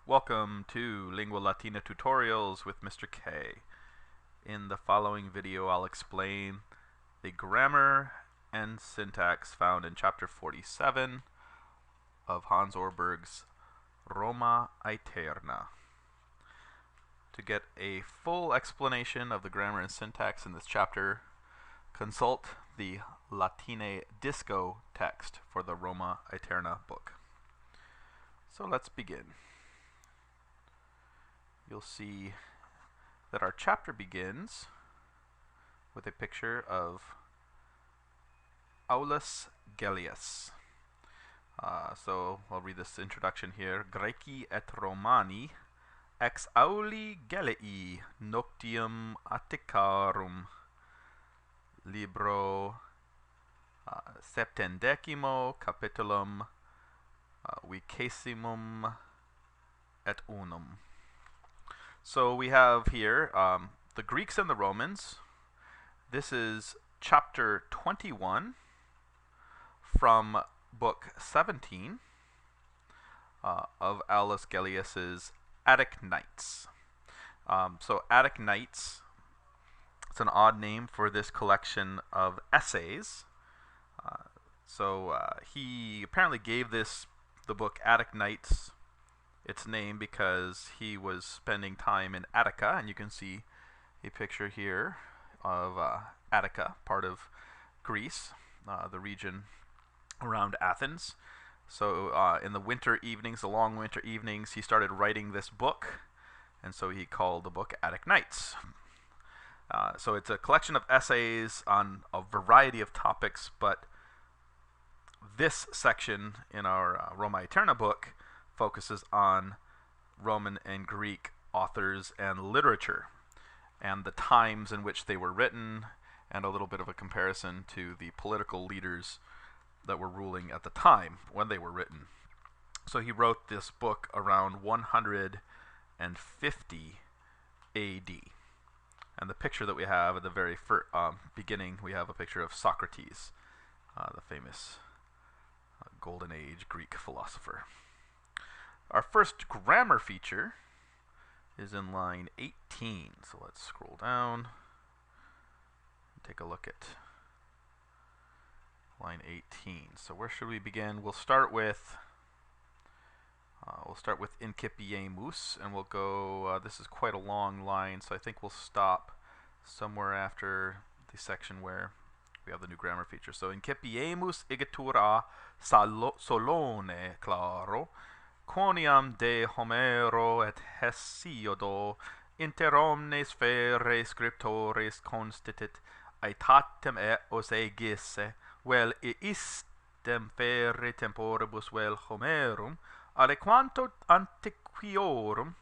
Welcome to Lingua Latina Tutorials with Mr. K. In the following video, I'll explain the grammar and syntax found in Chapter 47 of Hans Orberg's Roma Aeterna. To get a full explanation of the grammar and syntax in this chapter, consult the Latine Disco text for the Roma Aeterna book. So let's begin. You'll see that our chapter begins with a picture of Aulus Gellius. So I'll read this introduction here. Graeci et Romani ex auli Gellii noctium Atticarum libro septendecimo capitulum vicesimum et unum. So we have here the Greeks and the Romans. This is chapter 21 from book 17 of Aulus Gellius's Attic Nights. So Attic Nights, it's an odd name for this collection of essays. He apparently gave the book Attic Nights its name because he was spending time in Attica, and you can see a picture here of Attica, part of Greece, the region around Athens. So in the winter evenings, the long winter evenings, he started writing this book, and so he called the book Attic Nights. So it's a collection of essays on a variety of topics, but this section in our Roma Aeterna book focuses on Roman and Greek authors and literature and the times in which they were written, and a little bit of a comparison to the political leaders that were ruling at the time when they were written. So he wrote this book around 150 AD. And the picture that we have at the very beginning, we have a picture of Socrates, the famous Golden Age Greek philosopher. Our first grammar feature is in line 18. So let's scroll down and take a look at line 18. So where should we begin? We'll start with incipiemus, and we'll go. This is quite a long line, so I think we'll stop somewhere after the section where we have the new grammar feature. So incipiemus igitura solone claro, quoniam de Homero et Hesiodo inter omnes fere scriptores constitit aetatem eos egisse, vel istem fere temporibus vel Homerum, aliquanto antiquiorum,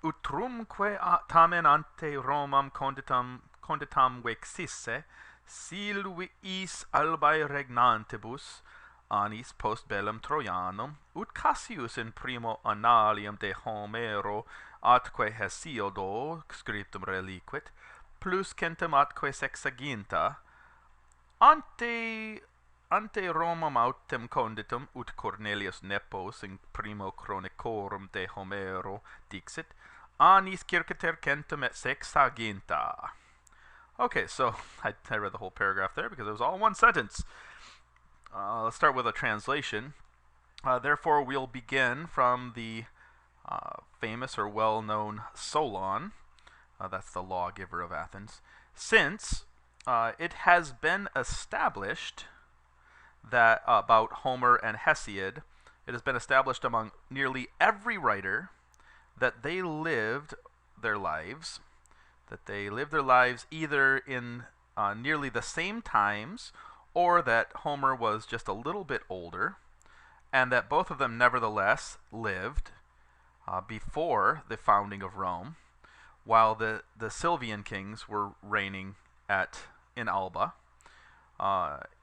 utrumque tamen ante Romam conditam vexisse, silviis albae regnantibus, annis post bellum Troianum, ut Cassius in primo annalium de Homero atque Hesiodo scriptum reliquit, plus centum atque sexaginta, ante Romam autem conditum, ut Cornelius Nepos in primo Chronicorum de Homero dixit, annis circiter centum et sexaginta. Okay, so I read the whole paragraph there because it was all one sentence. Let's start with a translation. Therefore, we'll begin from the famous or well-known Solon. That's the lawgiver of Athens. Since it has been established that about Homer and Hesiod, it has been established among nearly every writer that they lived their lives either in nearly the same times, or that Homer was just a little bit older, and that both of them nevertheless lived before the founding of Rome, while the Silvian kings were reigning in Alba.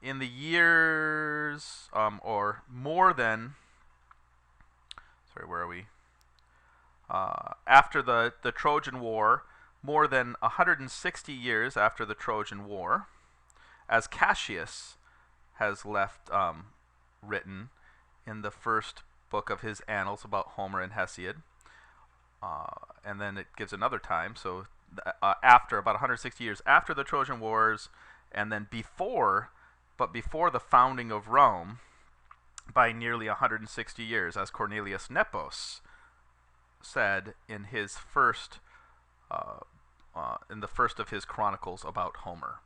In the years, or more than, after the Trojan War, more than 160 years after the Trojan War, as Cassius has left written in the first book of his annals about Homer and Hesiod. and then it gives another time. So after about 160 years after the Trojan Wars, and then before the founding of Rome, by nearly 160 years, as Cornelius Nepos said in his first, in the first of his chronicles about Homer.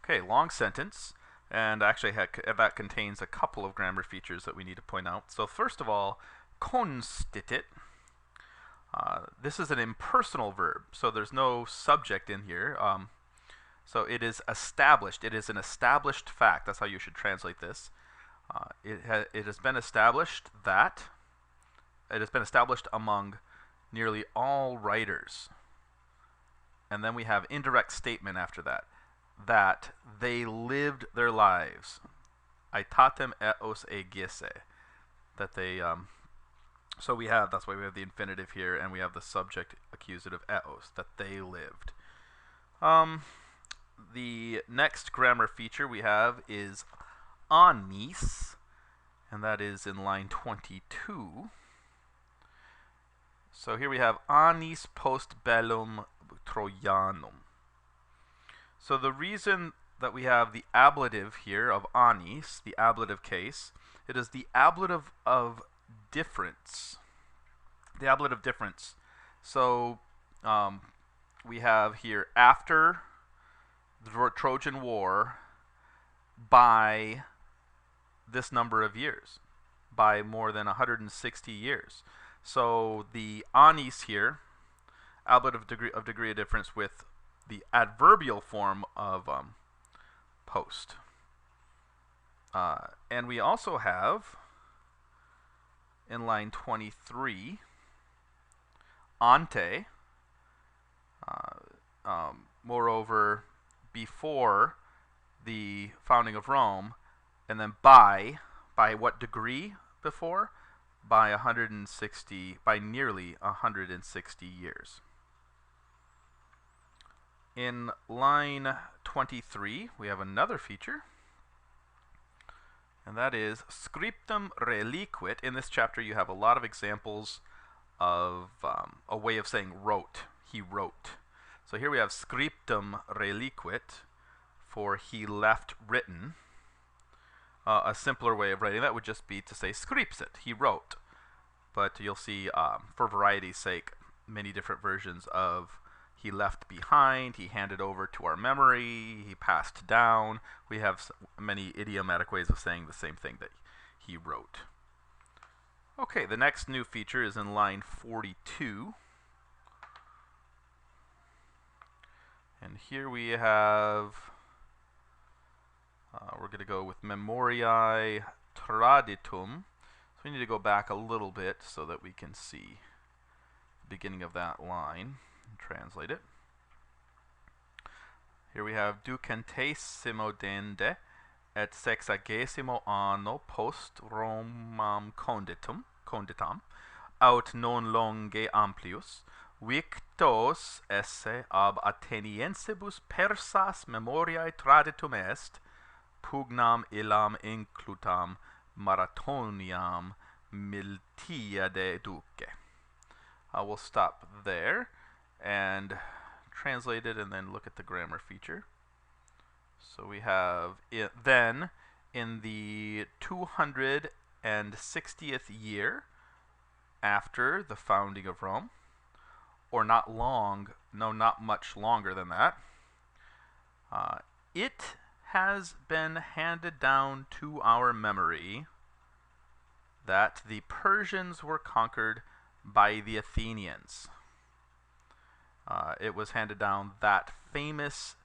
Okay, long sentence, and actually that contains a couple of grammar features that we need to point out. So first of all, constitit. This is an impersonal verb, so there's no subject in here. So it is established. It is an established fact. That's how you should translate this. It has been established that it has been established among nearly all writers. And then we have indirect statement after that, that they lived their lives. Aitatem eos egese. That they, so we have, that's why we have the infinitive here, and we have the subject accusative eos, that they lived. The next grammar feature we have is anis, and that is in line 22. So here we have anis post bellum Trojanum. So the reason that we have the ablative here of anis, the ablative case, it is the ablative of difference. The ablative difference. So we have here after the Trojan War by this number of years, by more than 160 years. So the anis here, ablative of degree of difference with the adverbial form of post. And we also have, in line 23, ante, moreover, before the founding of Rome, and then by what degree before? By nearly 160 years. In line 23, we have another feature, and that is scriptum reliquit. In this chapter, you have a lot of examples of a way of saying wrote. He wrote. So here we have scriptum reliquit, for he left written. A simpler way of writing that would just be to say scripsit, he wrote. But you'll see, for variety's sake, many different versions of he left behind, he handed over to our memory, he passed down. We have many idiomatic ways of saying the same thing, that he wrote. Okay, the next new feature is in line 42. And here we have, we're going to go with memoriae traditum. So we need to go back a little bit so that we can see the beginning of that line and translate it. Here we have ducentesimo dende et sexagesimo anno post Romam conditam aut non longe amplius victos esse ab Atheniensibus persas memoriae traditum est pugnam illam inclutam Maratoniam Miltiade Duce. We'll stop there and translate it and then look at the grammar feature. So we have then in the 260th year after the founding of Rome, or not much longer than that, it has been handed down to our memory that the Persians were conquered by the Athenians. It was handed down, that famous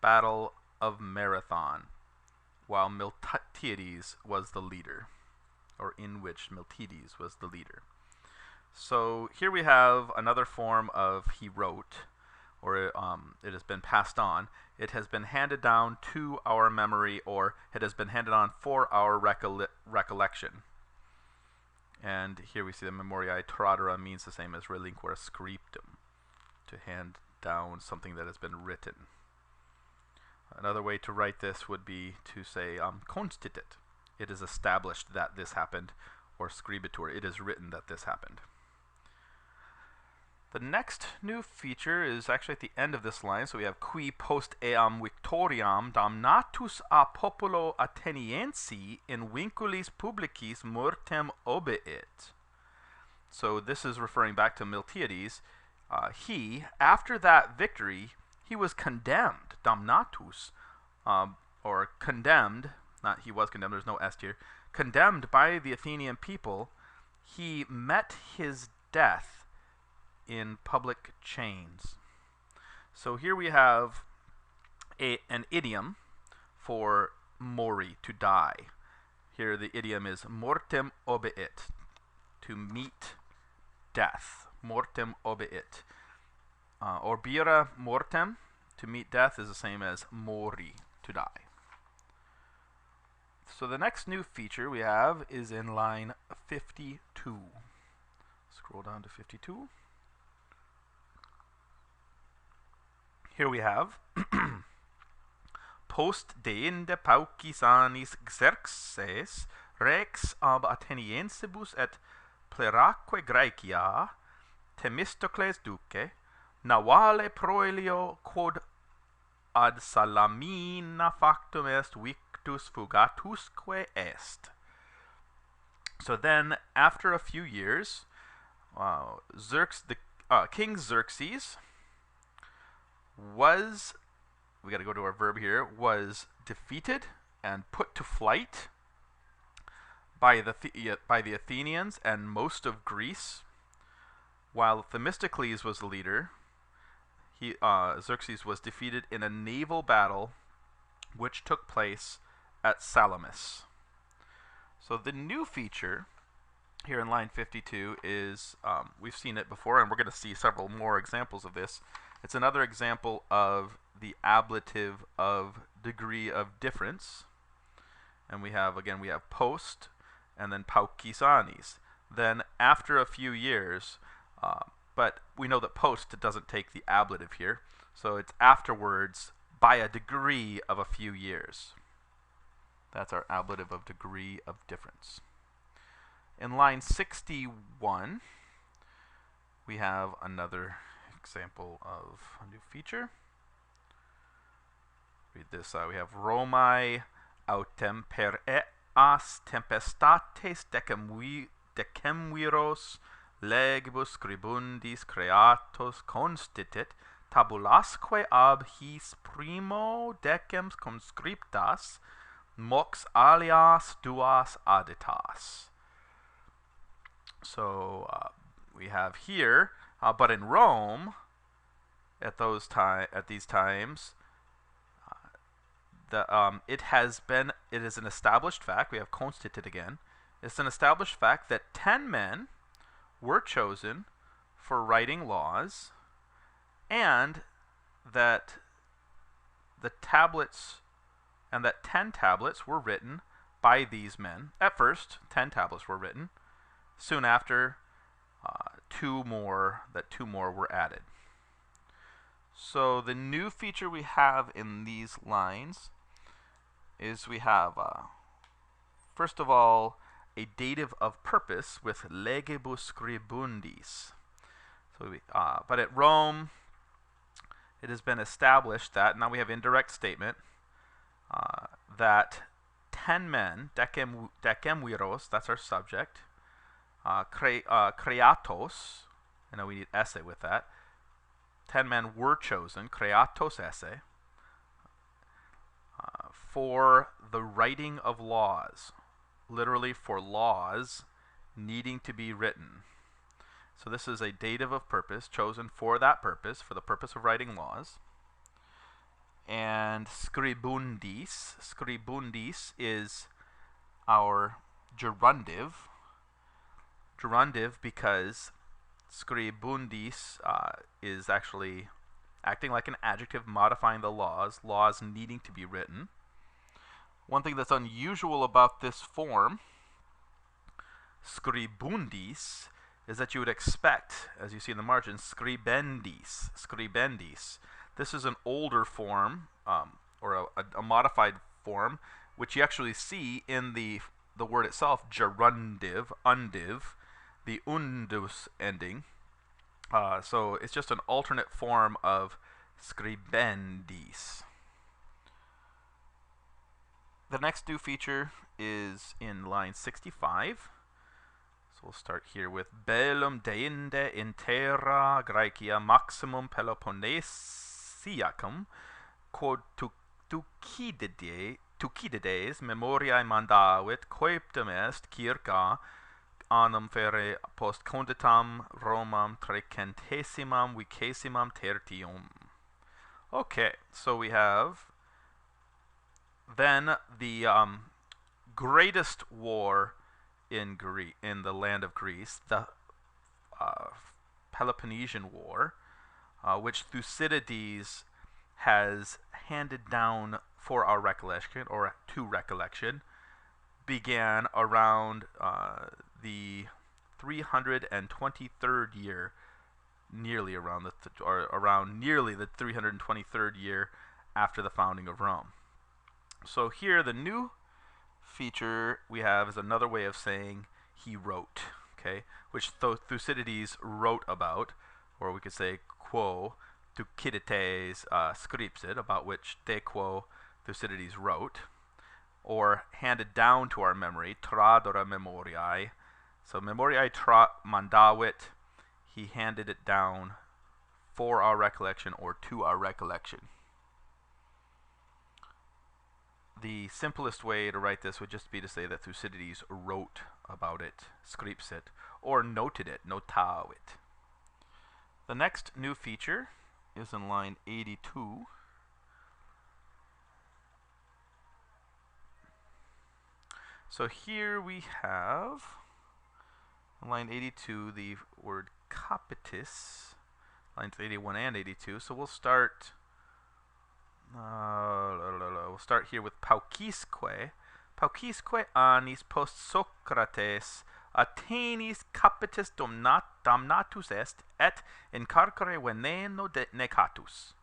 battle of Marathon, while Miltiades was the leader, or in which Miltiades was the leader. So here we have another form of he wrote, or it has been passed on. It has been handed down to our memory, or it has been handed on for our recollection. And here we see the memoriae traditura means the same as relinquere scriptum, to hand down something that has been written. Another way to write this would be to say constitit, it is established that this happened, or scribitur, it is written that this happened. The next new feature is actually at the end of this line. So we have qui post eam victoriam damnatus a populo Atheniensi in vinculis publicis mortem obiit. So this is referring back to Miltiades. He, after that victory, he was condemned, damnatus, or condemned, not he was condemned, there's no S here, condemned by the Athenian people. He met his death in public chains. So here we have an idiom for mori, to die. Here the idiom is mortem obiit, to meet death. Mortem obiit. Orbire mortem, to meet death, is the same as mori, to die. So the next new feature we have is in line 52. Scroll down to 52. Here we have post deinde paucisanis Xerxes rex ab Atheniensibus et pleraque Graecia Themistocles duce navale proelio quod ad Salamina factum est victus fugatusque est. So then, after a few years, King Xerxes was, we got to go to our verb here, was defeated and put to flight by the Athenians and most of Greece, while Themistocles was the leader. Xerxes was defeated in a naval battle which took place at Salamis. So the new feature here in line 52 is, we've seen it before, and we're going to see several more examples of this. It's another example of the ablative of degree of difference. And we have, again, we have post, and then paucisanis. Then after a few years, but we know that post doesn't take the ablative here, so it's afterwards by a degree of a few years. That's our ablative of degree of difference. In line 61, we have another example of a new feature. Read this. We have Romae autem per eas tempestates decemviros legibus scribundis creatos constitit tabulasque ab his primo decem conscriptas mox alias duas aditas. So we have here, but in Rome, at these times, it is an established fact. We have constitit again. It's an established fact that 10 men were chosen for writing laws, and that the tablets, and that 10 tablets were written by these men. At first, 10 tablets were written. Soon after, two more were added. So the new feature we have in these lines is we have, first of all, a dative of purpose with legibus scribundis. So but at Rome, it has been established that, now we have indirect statement, that 10 men, decemviros, that's our subject, creatos, I know we need esse with that, 10 men were chosen, creatos esse, for the writing of laws, literally for laws needing to be written. So this is a dative of purpose, chosen for that purpose, for the purpose of writing laws. And scribundis is our gerundive. Gerundive because scribundis is actually acting like an adjective modifying the laws needing to be written. One thing that's unusual about this form, scribundis, is that you would expect, as you see in the margin, scribendis. This is an older form, or a modified form, which you actually see in the word itself, gerundive, undiv, the undus ending. So it's just an alternate form of scribendis. The next new feature is in line 65. So we'll start here with Bellum deinde in terra Graecia maximum Peloponnesiacum quod Tucidides memoriae mandavit coeptum est circa annum fere post conditam Romam trecentessimam vicesimam tertium. Okay, so we have then the greatest war in the land of Greece, the Peloponnesian War, which Thucydides has handed down for our recollection, or to recollection, began around the 323rd year, nearly around the nearly the 323rd year after the founding of Rome. So here the new feature we have is another way of saying he wrote, okay, which Thucydides wrote about, or we could say quo Thucydides scripsit, about which de quo Thucydides wrote, or handed down to our memory, tradora memoriae. So memoriae mandavit, he handed it down for our recollection or to our recollection. The simplest way to write this would just be to say that Thucydides wrote about it, scripsit, or noted it, notavit. The next new feature is in line 82. So here we have, in line 82, the word capitis, lines 81 and 82. So we'll start here with paucisque. Paucisque annis post Socrates Athenis capitis damnatus est, et in carcere veneno necatus.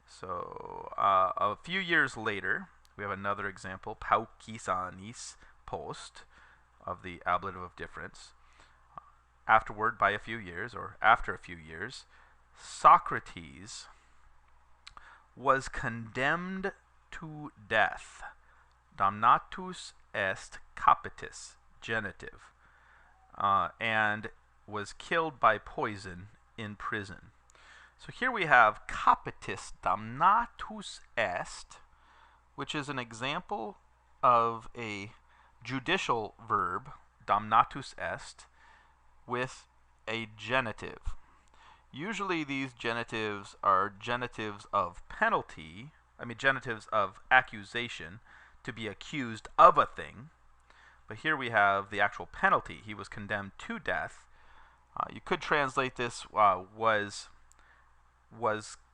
So a few years later, we have another example, paucis annis post, of the ablative of difference. Afterward, by a few years, or after a few years, Socrates was condemned to death. Damnatus est capitis, genitive, and was killed by poison in prison. So here we have capitis damnatus est, which is an example of a judicial verb, damnatus est, with a genitive. Usually these genitives are genitives of penalty, genitives of accusation, to be accused of a thing. But here we have the actual penalty. He was condemned to death. You could translate this was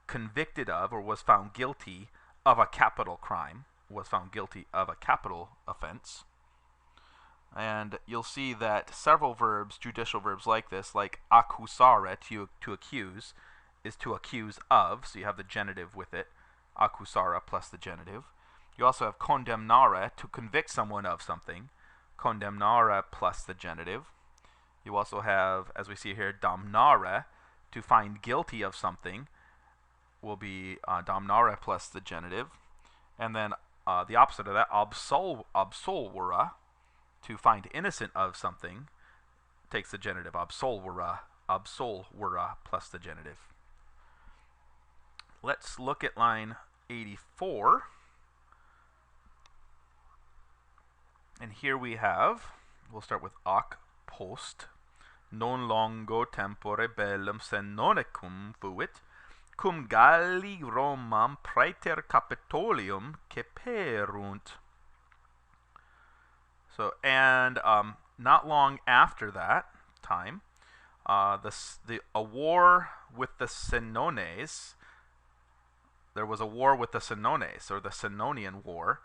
convicted of, or was found guilty of a capital crime, was found guilty of a capital offense. And you'll see that several verbs, judicial verbs like this, like accusare, to accuse, is to accuse of, so you have the genitive with it, accusare plus the genitive. You also have condemnare, to convict someone of something, condemnare plus the genitive. You also have, as we see here, damnare, to find guilty of something, will be damnare plus the genitive. And then the opposite of that, absolvere, to find innocent of something, takes the genitive, absolvere plus the genitive. Let's look at line 84. And here we have, we'll start with ac post, non longo tempore bellum senonicum fuit, cum Galli Romam praeter Capitolium ceperunt. So, and not long after that time, a war with the Senones, there was a war with the Senones, or the Senonian War,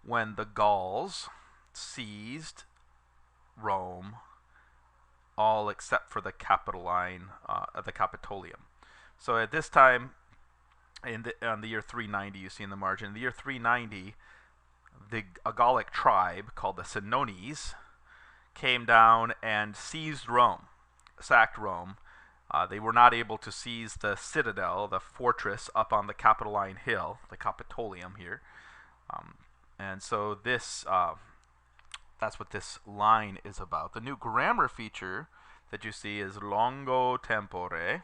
when the Gauls seized Rome, all except for the Capitoline, the Capitolium. So at this time, on the year 390, you see in the margin, in the year 390, a Gallic tribe called the Senones came down and seized Rome, sacked Rome, They were not able to seize the citadel, the fortress up on the Capitoline Hill, the Capitolium here. And so this, that's what this line is about. The new grammar feature that you see is longo tempore.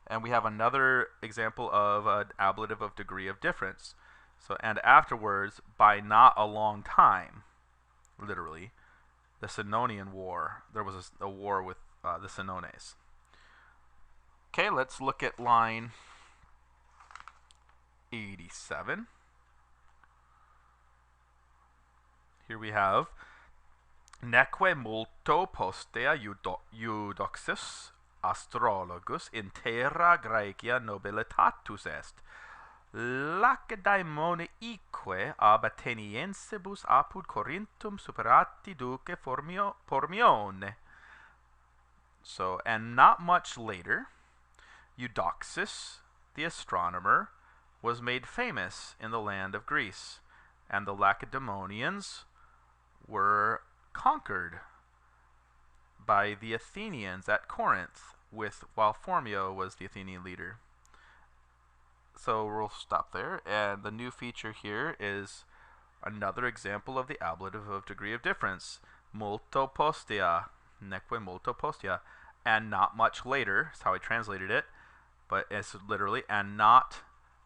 And we have another example of an ablative of degree of difference. So, and afterwards, by not a long time, literally, the Senonian War. There was a war with the Senones. Okay, let's look at line 87. Here we have neque multo postea eudoxus astrologus in terra Graecia nobilitatus est. Lacedaemoniique ab Atheniensibus apud Corinthum superati duce Formione. So, and not much later, Eudoxus, the astronomer, was made famous in the land of Greece, and the Lacedaemonians were conquered by the Athenians at Corinth, while Phormio was the Athenian leader. So we'll stop there, and the new feature here is another example of the ablative of degree of difference. Multo postea, neque multo postea, and not much later, is how I translated it, but it's literally, and not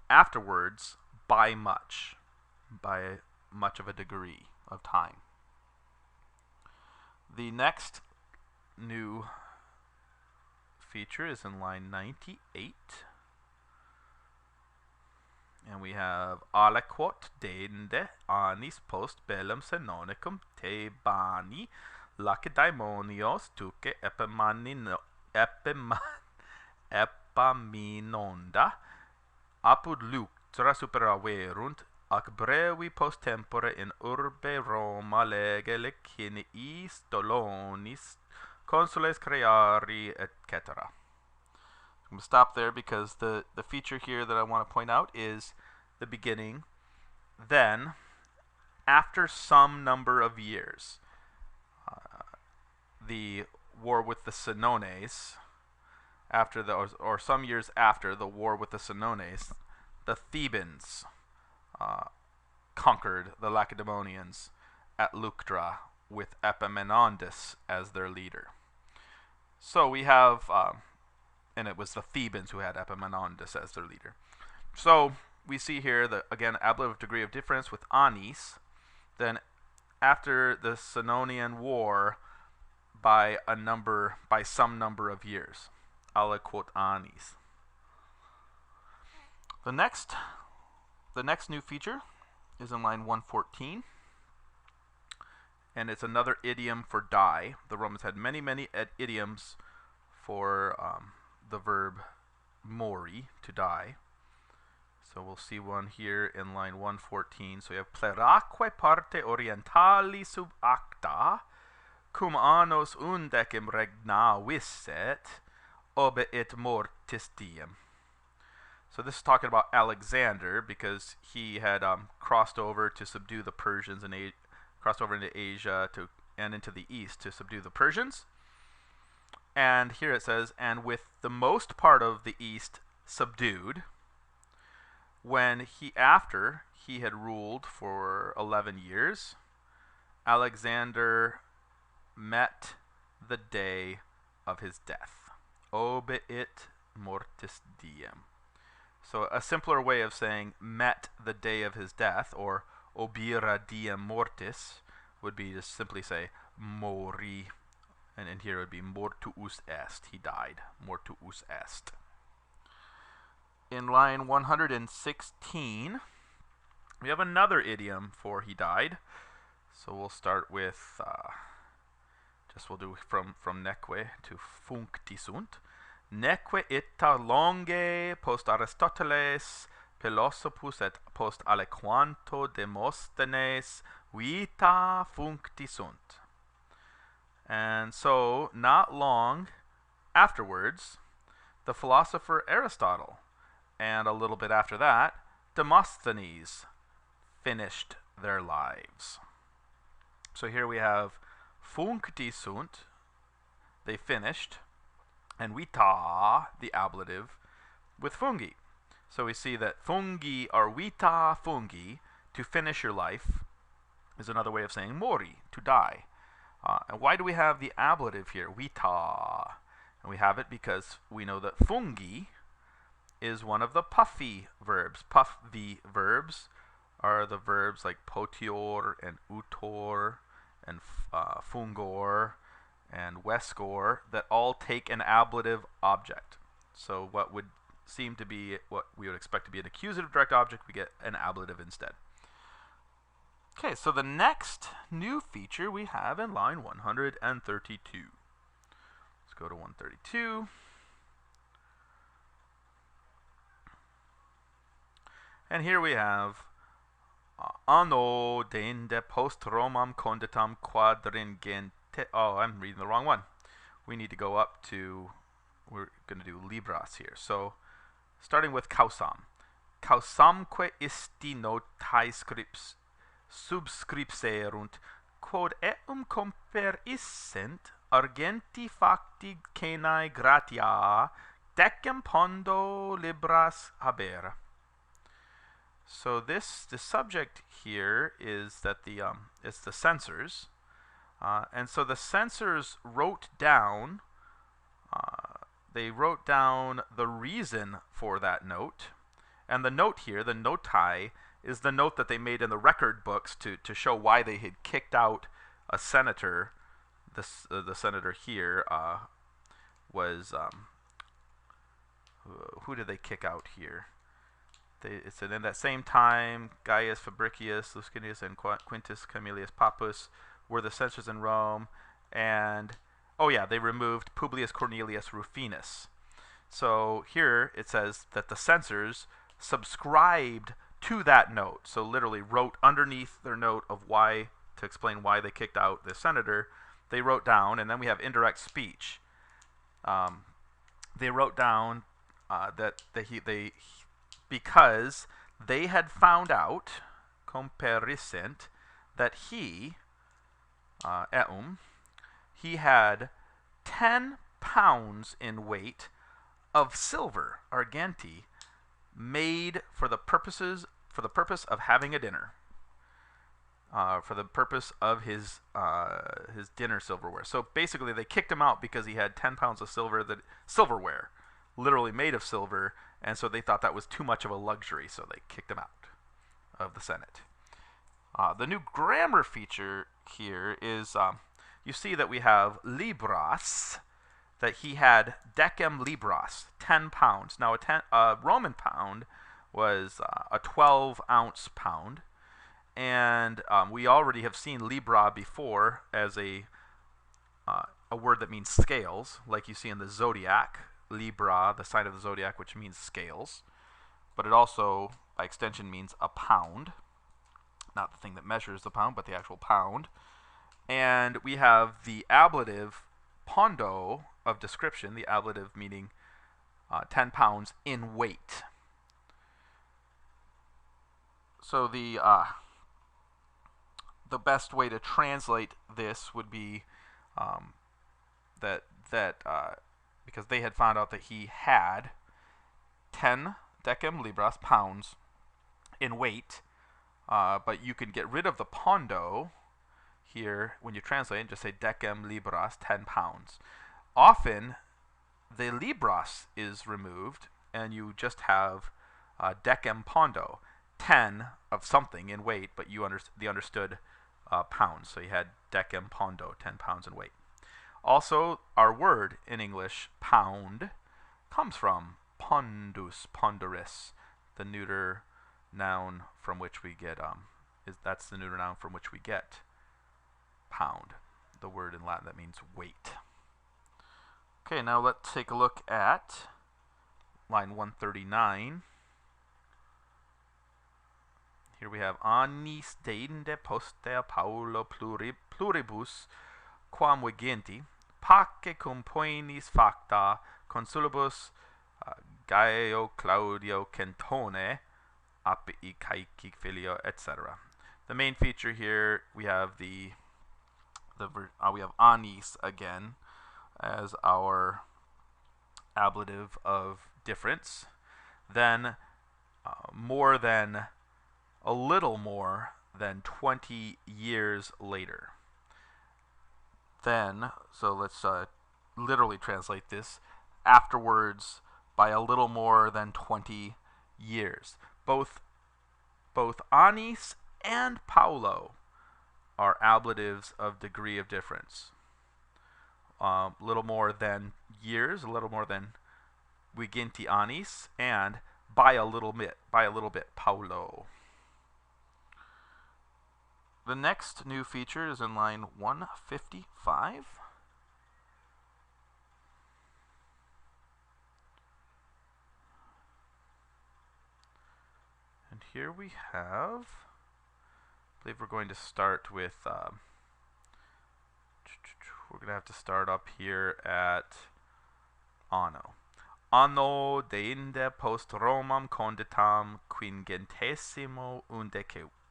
afterwards by much of a degree of time. The next new feature is in line 98. And we have aliquot dende anis post bellum senonicum Thebani Lacedaemonios tuque Epaminonda apud Luctra superaverunt ac brevi post tempore in urbe Roma lege lecini stolonis consules creari etc. I'm going to stop there because the feature here that I want to point out is the beginning. Then, after some number of years, the war with the Senones, after the, or some years after the war with the Senones, the Thebans conquered the Lacedaemonians at Leuctra with Epaminondas as their leader. So we have... and it was the Thebans who had Epaminondas as their leader. So we see here the again ablative degree of difference with anis. Then after the Senonian War, by some number of years, aliquot anis. The next new feature is in line 114, and it's another idiom for die. The Romans had many idioms for the verb mori, to die. So we'll see one here in line 114. So we have pleraque parte orientali sub acta, cum annos undecim regna visset, obiit mortis diem. So this is talking about Alexander, because he had crossed over to subdue the Persians and crossed over into Asia and into the east to subdue the Persians. And here it says, and with the most part of the east subdued, when after he had ruled for 11 years, Alexander met the day of his death. Obiit mortis diem. So a simpler way of saying met the day of his death, or obira diem mortis, would be to simply say mori. And here it would be mortuus est. He died. Mortuus est. In line 116, we have another idiom for he died. So we'll start with, we'll do from neque to functisunt. Neque ita longe post Aristoteles, Philosophus et post Alquanto Demosthenes vita functisunt. And so, not long afterwards, the philosopher Aristotle, and a little bit after that, Demosthenes, finished their lives. So here we have functisunt, they finished, and vita, the ablative, with fungi. So we see that fungi or vita fungi, to finish your life, is another way of saying mori, to die. And why do we have the ablative here, vita? And we have it because we know that fungi is one of the puffy verbs. Puffy verbs are the verbs like potior and utor and fungor and weskor that all take an ablative object. So what would seem to be what we would expect to be an accusative direct object, we get an ablative instead. Okay, so the next new feature we have in line 132. Let's go to 132. And here we have anno dende post Romam conditam quadringente. Oh, I'm reading the wrong one. We need to go up to, we're going to do libras here. So, starting with causam. Causamque isti notae scripts subscripserunt, quod eum comperissent argenti facti caenae gratia decem pondo libras habere. So the subject here is that it's the censors, and so the censors wrote down. They wrote down the reason for that note, and the note here, the notai, is the note that they made in the record books to show why they had kicked out a senator. The senator here was who did they kick out here? It's in that same time, Gaius Fabricius, Luscinus, and Quintus Camillus Pappus were the censors in Rome, and oh yeah, they removed Publius Cornelius Rufinus. So here it says that the censors subscribed to that note, so literally wrote underneath their note of why, to explain why they kicked out the senator, they wrote down, and then we have indirect speech. They wrote down that because they had found out, comperissent, that he had 10 pounds in weight of silver, argenti, made for the purpose of having a dinner, for the purpose of his dinner silverware. So basically, they kicked him out because he had 10 pounds of silverware, literally made of silver, and so they thought that was too much of a luxury, so they kicked him out of the Senate. The new grammar feature here is you see that we have libras, that he had decem libras, 10 pounds. Now a Roman pound was a 12-ounce pound, and we already have seen libra before as a word that means scales, like you see in the zodiac, Libra, the sign of the zodiac, which means scales, but it also, by extension, means a pound. Not the thing that measures the pound, but the actual pound. And we have the ablative pondo of description, the ablative meaning 10 pounds in weight. So the best way to translate this would be because they had found out that he had 10 decem libras, pounds, in weight, but you can get rid of the pondo here when you translate and just say decem libras, 10 pounds. Often, the libras is removed, and you just have decem pondo, 10 of something in weight, but the understood pounds. So you had decem pondo, 10 pounds in weight. Also, our word in English, pound, comes from pondus, ponderus, the neuter noun from which we get that's the neuter noun from which we get pound, the word in Latin that means weight. Okay, now let's take a look at line 139. Here we have annis deinde postea Paulo pluribus quam vigenti pace cum poenis facta consulibus Gaio Claudio Cantone Appii Caeci Filio, etc. The main feature here, we have we have annis again as our ablative of difference. Then more than, a little more than 20 years later. Then, so let's literally translate this, afterwards by a little more than 20 years. Both Anis and Paulo are ablatives of degree of difference. Little more than years, a little more than Viginti Anis, and by a little bit, Paulo. The next new feature is in line 155. And here we have, I believe we're going to start with, we're going to have to start up here at anno. Anno deinde post Romam conditam quingentesimo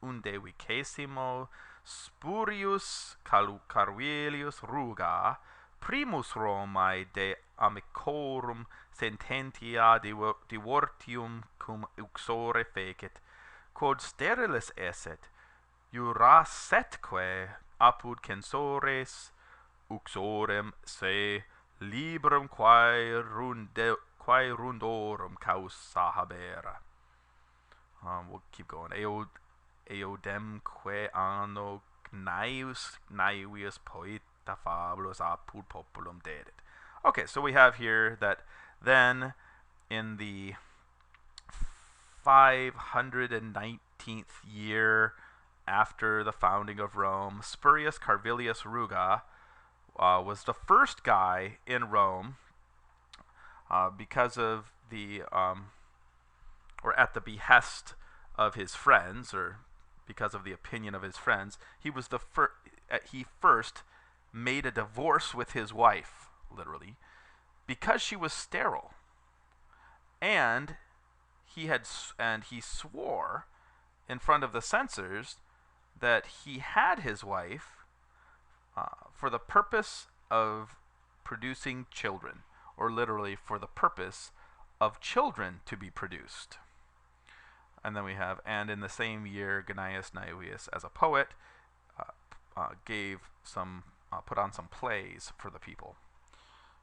undevicesimo Spurius Carvilius Ruga primus Romae de amicorum sententia divortium cum uxore fecit, quod sterilis esset, jurasetque apud censores uxorem se librum quae rundorum causa habera. We'll keep going. Eodemque anno Gnaeus poeta fabulus apud populum dedit. Okay, so we have here that then in the 519th year after the founding of Rome, Spurius Carvilius Ruga was the first guy in Rome, because of the, or at the behest of his friends, or because of the opinion of his friends, he was the he first made a divorce with his wife, literally, because she was sterile, and he swore in front of the censors that he had his wife for the purpose of producing children, or literally for the purpose of children to be produced. And then we have, and in the same year, Gnaeus Naevius, as a poet, put on some plays for the people.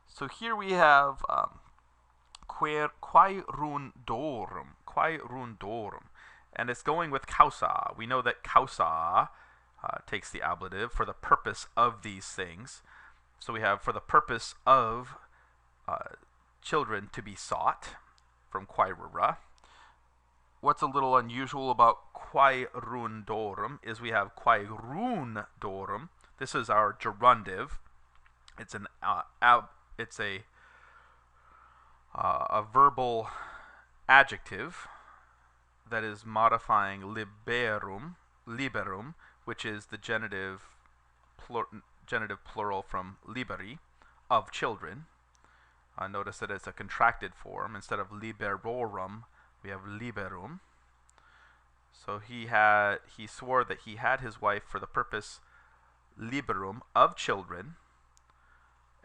So here we have quae rundorum, and it's going with causa. We know that causa takes the ablative for the purpose of these things. So we have for the purpose of children to be sought, from quaerura. What's a little unusual about quae rundorum is we have quae rundorum. This is our gerundive. It's a verbal adjective that is modifying liberum, which is the genitive plural from liberi, of children. Notice that it's a contracted form. Instead of liberorum, we have liberum. So he swore that he had his wife for the purpose liberum, of children.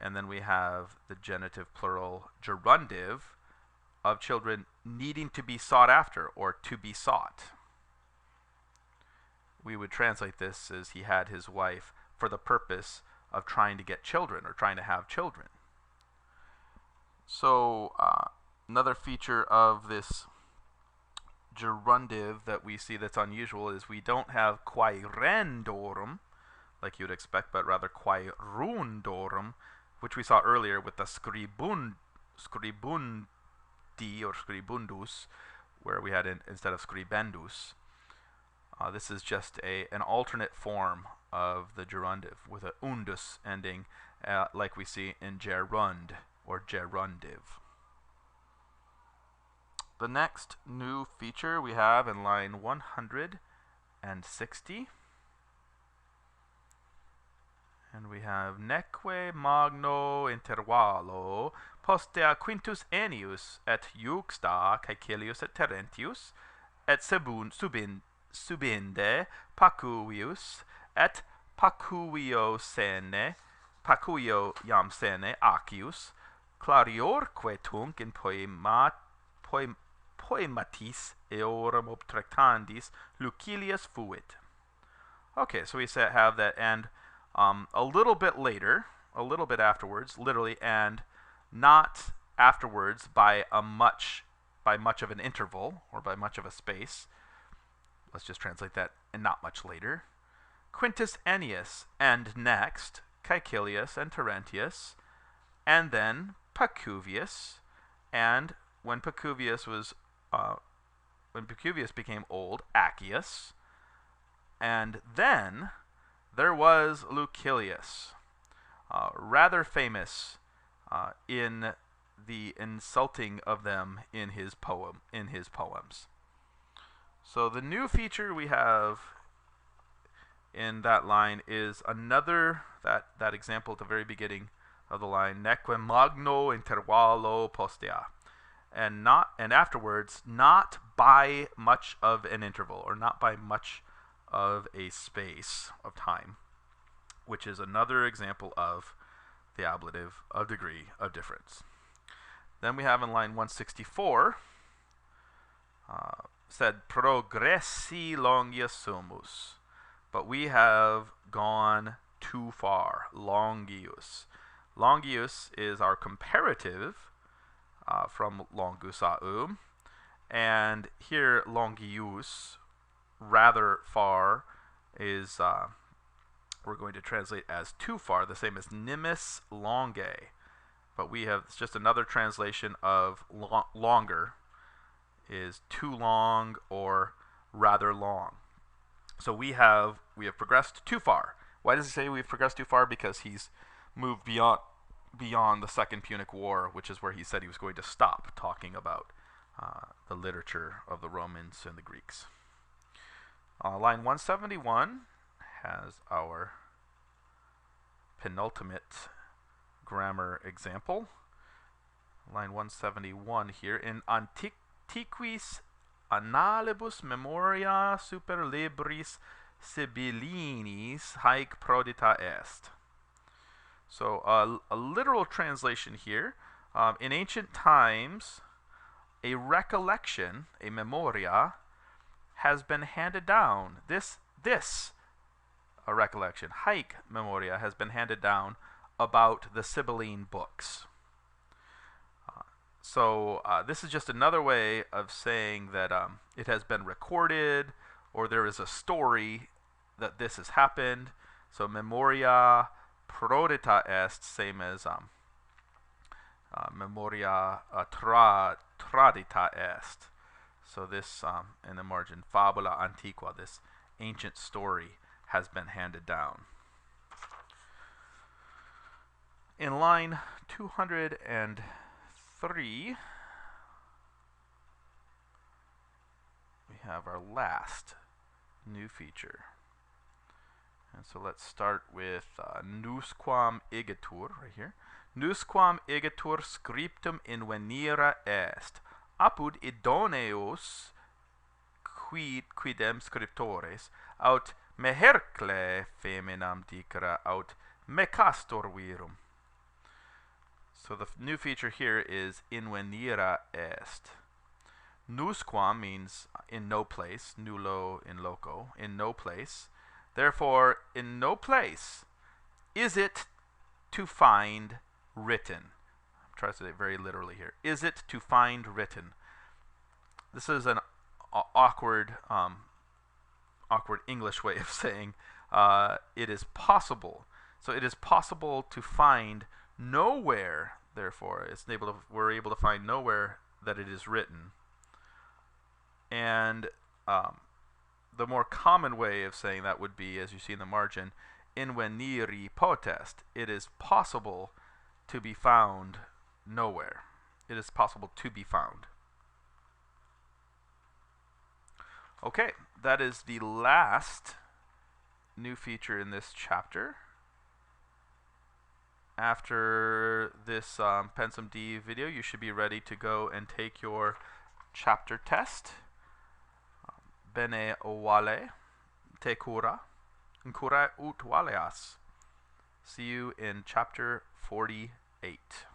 And then we have the genitive plural gerundive, of children needing to be sought after, or to be sought. We would translate this as he had his wife for the purpose of trying to get children, or trying to have children. So another feature of this gerundive that we see that's unusual is we don't have quaerendorum, like you'd expect, but rather quaerundorum, which we saw earlier with the scribundi or scribundus, where we had instead of scribendus. This is just an alternate form of the gerundive with a undus ending, like we see in gerund or gerundive. The next new feature we have in line 160. And we have neque magno intervallo postea quintus ennius et juxta caecilius et terentius et subinde pacuvius et pacuio jam sene acius clariorque tunc in poematis eorum obtractandis Lucilius fuit. Okay, so we have that, and a little bit later, a little bit afterwards, literally, and not afterwards by much of an interval, or by much of a space. Let's just translate that, and not much later. Quintus Ennius, and next Caecilius and Terentius, and then Pacuvius, and when Pacuvius became old, Accius, and then there was Lucilius, rather famous in the insulting of them in his poems. So the new feature we have in that line is another, that example at the very beginning of the line, neque magno intervallo postea, and afterwards, not by much of an interval, or not by much of a space of time, which is another example of the ablative of degree of difference. Then we have in line 164, said progressi longius sumus, but we have gone too far, longius. Longius is our comparative from longus aum, and here longius, rather far, is we're going to translate as too far, the same as nimis longae, but we have, it's just another translation of longer is too long or rather long. So we have progressed too far. Why does he say we've progressed too far? Because he's moved beyond the Second Punic War, which is where he said he was going to stop talking about the literature of the Romans and the Greeks. Line 171 has our penultimate grammar example. Line 171 here, in antiquis annalibus memoria super libris Sibyllinis haec prodita est. So a literal translation here, in ancient times, a recollection, a memoria, has been handed down. This a recollection, haec memoria, has been handed down about the Sibylline books. So this is just another way of saying that it has been recorded, or there is a story that this has happened. So memoria prodita est, same as memoria tradita est. So this, in the margin, fabula antiqua, this ancient story has been handed down. In line 203, we have our last new feature. And so let's start with nusquam igitur, right here. Nusquam igitur scriptum invenira est, apud idoneus quidem scriptores, aut mehercle feminam dicere, aut mecastor virum. So the new feature here is invenira est. Nusquam means in no place, nullo in loco, in no place. Therefore, in no place is it to find written. I'm trying to say it very literally here. Is it to find written? This is an awkward English way of saying it is possible. So it is possible to find nowhere. Therefore, we're able to find nowhere that it is written. And the more common way of saying that would be, as you see in the margin, inveniri potest. It is possible to be found nowhere. It is possible to be found. Okay, that is the last new feature in this chapter. After this Pensvm D video, you should be ready to go and take your chapter test. Bene ovale, te cura, incura ut valeas. See you in chapter 48.